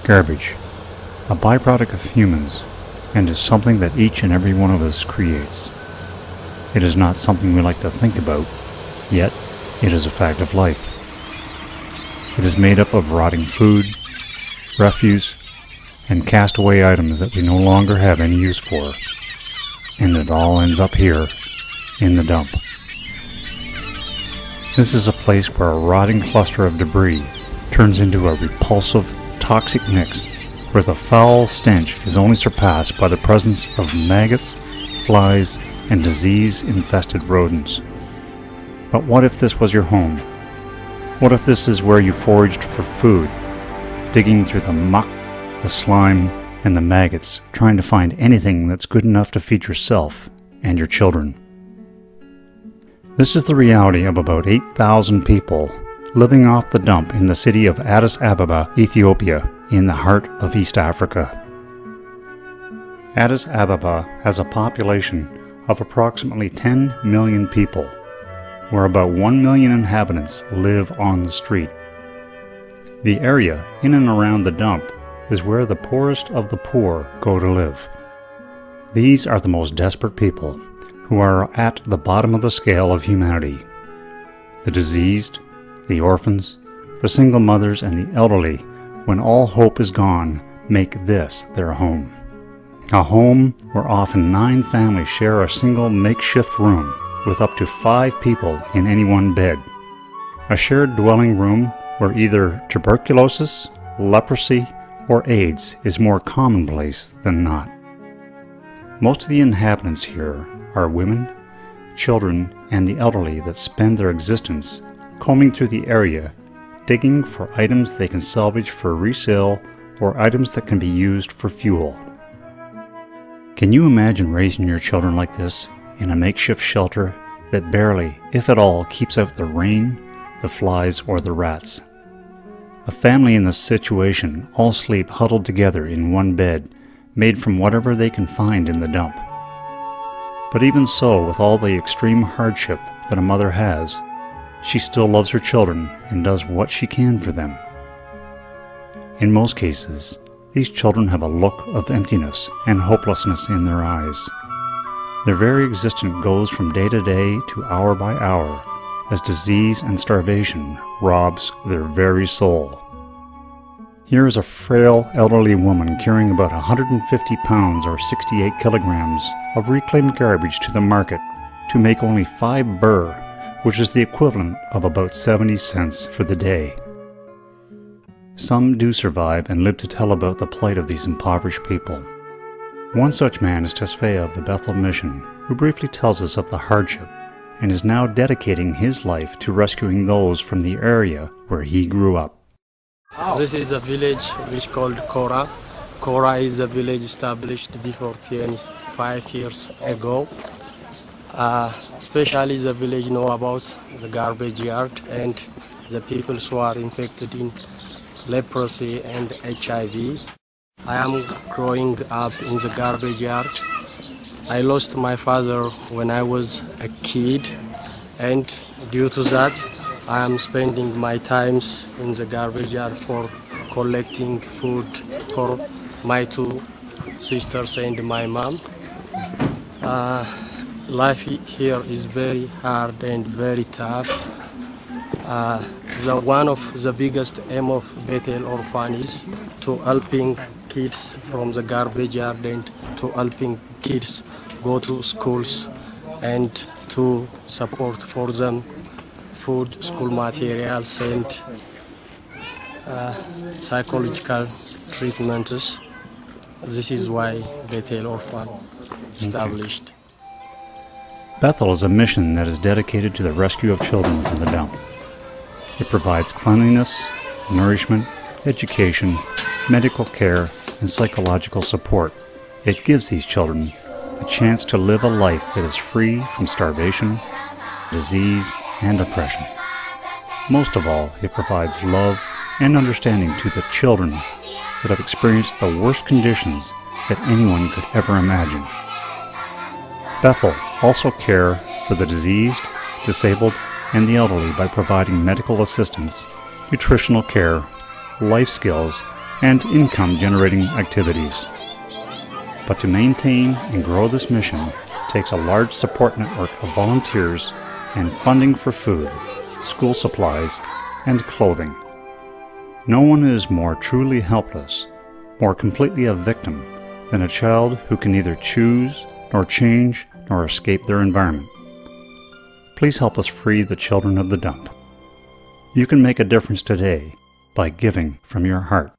Garbage, a byproduct of humans, and is something that each and every one of us creates. It is not something we like to think about, yet it is a fact of life. It is made up of rotting food, refuse, and castaway items that we no longer have any use for, and it all ends up here in the dump. This is a place where a rotting cluster of debris turns into a repulsive, toxic mix where the foul stench is only surpassed by the presence of maggots, flies, and disease-infested rodents. But what if this was your home? What if this is where you foraged for food, digging through the muck, the slime, and the maggots, trying to find anything that's good enough to feed yourself and your children? This is the reality of about 8,000 people living off the dump in the city of Addis Ababa, Ethiopia, in the heart of East Africa. Addis Ababa has a population of approximately 10 million people, where about 1 million inhabitants live on the street. The area in and around the dump is where the poorest of the poor go to live. These are the most desperate people, who are at the bottom of the scale of humanity. The diseased, the orphans, the single mothers, and the elderly, when all hope is gone, make this their home. A home where often 9 families share a single makeshift room with up to 5 people in any one bed. A shared dwelling room where either tuberculosis, leprosy, or AIDS is more commonplace than not. Most of the inhabitants here are women, children, and the elderly that spend their existence combing through the area, digging for items they can salvage for resale or items that can be used for fuel. Can you imagine raising your children like this in a makeshift shelter that barely, if at all, keeps out the rain, the flies, or the rats? A family in this situation all sleep huddled together in one bed, made from whatever they can find in the dump. But even so, with all the extreme hardship that a mother has, she still loves her children and does what she can for them. In most cases, these children have a look of emptiness and hopelessness in their eyes. Their very existence goes from day to day to hour by hour as disease and starvation robs their very soul. Here is a frail elderly woman carrying about 150 pounds or 68 kilograms of reclaimed garbage to the market to make only 5 birr, which is the equivalent of about 70 cents for the day. Some do survive and live to tell about the plight of these impoverished people. One such man is Tesfaye of the Bethel Mission, who briefly tells us of the hardship and is now dedicating his life to rescuing those from the area where he grew up. This is a village which is called Kora. Kora is a village established before 25 years ago. Especially the village know about the garbage yard and the people who are infected in leprosy and HIV. I am growing up in the garbage yard. I lost my father when I was a kid, and due to that I am spending my times in the garbage yard for collecting food for my 2 sisters and my mom. Life here is very hard and very tough. One of the biggest aim of Bethel Orphan is to helping kids from the garbage yard and to helping kids go to schools and to support for them food, school materials, and psychological treatments. This is why Bethel Orphan established. Bethel is a mission that is dedicated to the rescue of children from the dump. It provides cleanliness, nourishment, education, medical care, and psychological support. It gives these children a chance to live a life that is free from starvation, disease, and oppression. Most of all, it provides love and understanding to the children that have experienced the worst conditions that anyone could ever imagine. Bethel also care for the diseased, disabled, and the elderly by providing medical assistance, nutritional care, life skills, and income-generating activities. But to maintain and grow this mission takes a large support network of volunteers and funding for food, school supplies, and clothing. No one is more truly helpless, more completely a victim, than a child who can neither choose, nor change, nor escape their environment. Please help us free the children of the dump. You can make a difference today by giving from your heart.